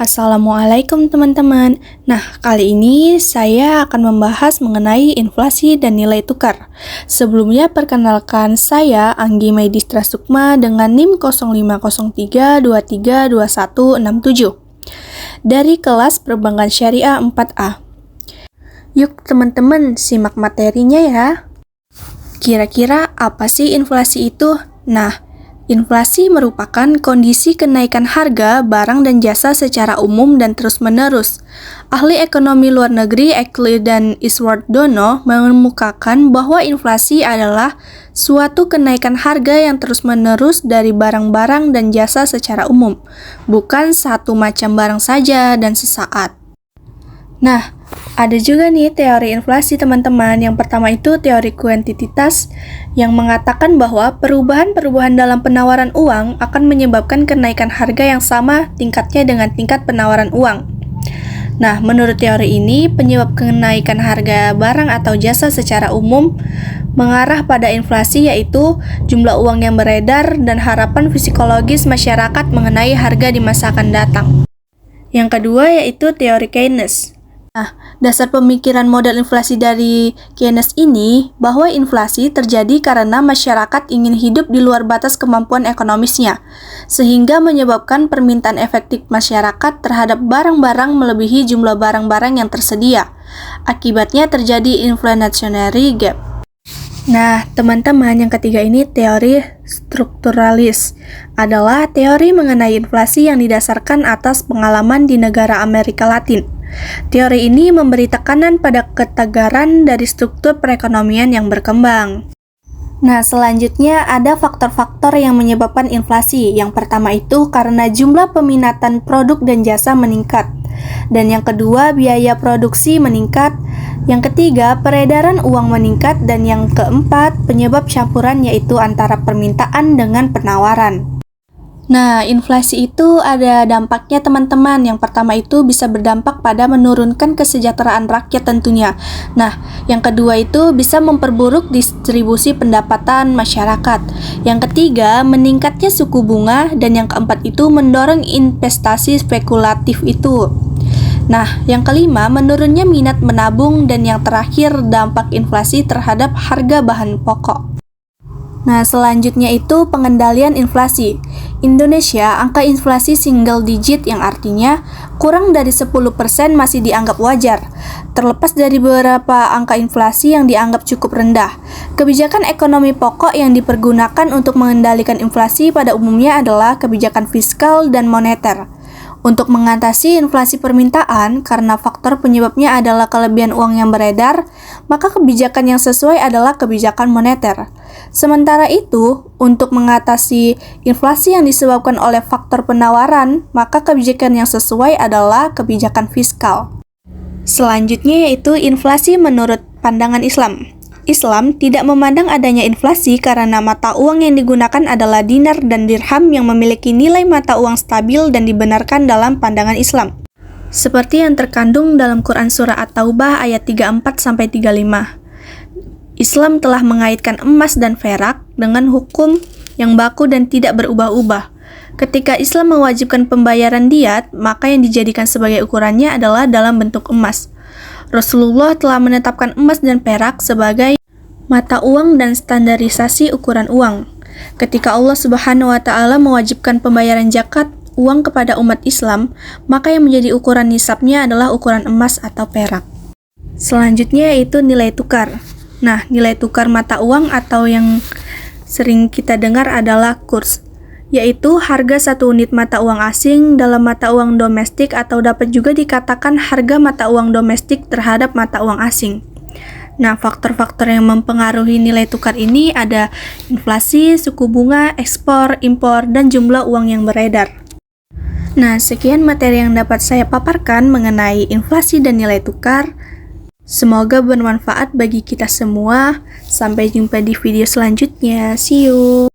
Assalamualaikum teman-teman. Nah, kali ini saya akan membahas mengenai inflasi dan nilai tukar. Sebelumnya perkenalkan saya Anggi Maidistra Sukma dengan NIM 0503232167 dari kelas Perbankan Syariah 4A. Yuk teman-teman, simak materinya ya. Kira-kira apa sih inflasi itu? Nah, inflasi merupakan kondisi kenaikan harga barang dan jasa secara umum dan terus-menerus. Ahli ekonomi luar negeri Eckley dan Isward-Dono mengemukakan bahwa inflasi adalah suatu kenaikan harga yang terus-menerus dari barang-barang dan jasa secara umum, bukan satu macam barang saja dan sesaat. Nah, ada juga nih teori inflasi teman-teman. Yang pertama itu teori kuantititas yang mengatakan bahwa perubahan-perubahan dalam penawaran uang akan menyebabkan kenaikan harga yang sama tingkatnya dengan tingkat penawaran uang. Nah, menurut teori ini, penyebab kenaikan harga barang atau jasa secara umum mengarah pada inflasi, yaitu jumlah uang yang beredar dan harapan psikologis masyarakat mengenai harga di masa akan datang. Yang kedua yaitu teori Keynes. Nah, dasar pemikiran model inflasi dari Keynes ini bahwa inflasi terjadi karena masyarakat ingin hidup di luar batas kemampuan ekonomisnya, sehingga menyebabkan permintaan efektif masyarakat terhadap barang-barang melebihi jumlah barang-barang yang tersedia. Akibatnya terjadi inflationary gap. Nah, teman-teman, yang ketiga ini teori strukturalis adalah teori mengenai inflasi yang didasarkan atas pengalaman di negara Amerika Latin. Teori ini memberi tekanan pada ketegaran dari struktur perekonomian yang berkembang. Nah, selanjutnya ada faktor-faktor yang menyebabkan inflasi. Yang pertama itu karena jumlah peminatan produk dan jasa meningkat. Dan yang kedua, biaya produksi meningkat. Yang ketiga, peredaran uang meningkat. Dan yang keempat, penyebab campuran yaitu antara permintaan dengan penawaran. Nah, inflasi itu ada dampaknya teman-teman. Yang pertama itu bisa berdampak pada menurunkan kesejahteraan rakyat tentunya. Nah, yang kedua itu bisa memperburuk distribusi pendapatan masyarakat. Yang ketiga, meningkatnya suku bunga. Dan yang keempat itu mendorong investasi spekulatif itu. Nah, yang kelima, menurunnya minat menabung. Dan yang terakhir, dampak inflasi terhadap harga bahan pokok. Nah, selanjutnya itu pengendalian inflasi. Indonesia, angka inflasi single digit yang artinya kurang dari 10% masih dianggap wajar. Terlepas dari beberapa angka inflasi yang dianggap cukup rendah, kebijakan ekonomi pokok yang dipergunakan untuk mengendalikan inflasi pada umumnya adalah kebijakan fiskal dan moneter. Untuk mengatasi inflasi permintaan, karena faktor penyebabnya adalah kelebihan uang yang beredar, maka kebijakan yang sesuai adalah kebijakan moneter. Sementara itu, untuk mengatasi inflasi yang disebabkan oleh faktor penawaran, maka kebijakan yang sesuai adalah kebijakan fiskal. Selanjutnya yaitu inflasi menurut pandangan Islam. Islam tidak memandang adanya inflasi karena mata uang yang digunakan adalah dinar dan dirham yang memiliki nilai mata uang stabil dan dibenarkan dalam pandangan Islam. Seperti yang terkandung dalam Quran Surah At-Taubah ayat 34-35. Islam telah mengaitkan emas dan perak dengan hukum yang baku dan tidak berubah-ubah. Ketika Islam mewajibkan pembayaran diat, maka yang dijadikan sebagai ukurannya adalah dalam bentuk emas. Rasulullah telah menetapkan emas dan perak sebagai mata uang dan standarisasi ukuran uang. Ketika Allah Subhanahu wa Ta'ala mewajibkan pembayaran zakat uang kepada umat Islam, maka yang menjadi ukuran nisabnya adalah ukuran emas atau perak. Selanjutnya yaitu nilai tukar. Nah, nilai tukar mata uang atau yang sering kita dengar adalah kurs, yaitu harga satu unit mata uang asing dalam mata uang domestik atau dapat juga dikatakan harga mata uang domestik terhadap mata uang asing. Nah, faktor-faktor yang mempengaruhi nilai tukar ini ada inflasi, suku bunga, ekspor, impor, dan jumlah uang yang beredar. Nah, sekian materi yang dapat saya paparkan mengenai inflasi dan nilai tukar. Semoga bermanfaat bagi kita semua. Sampai jumpa di video selanjutnya. See you!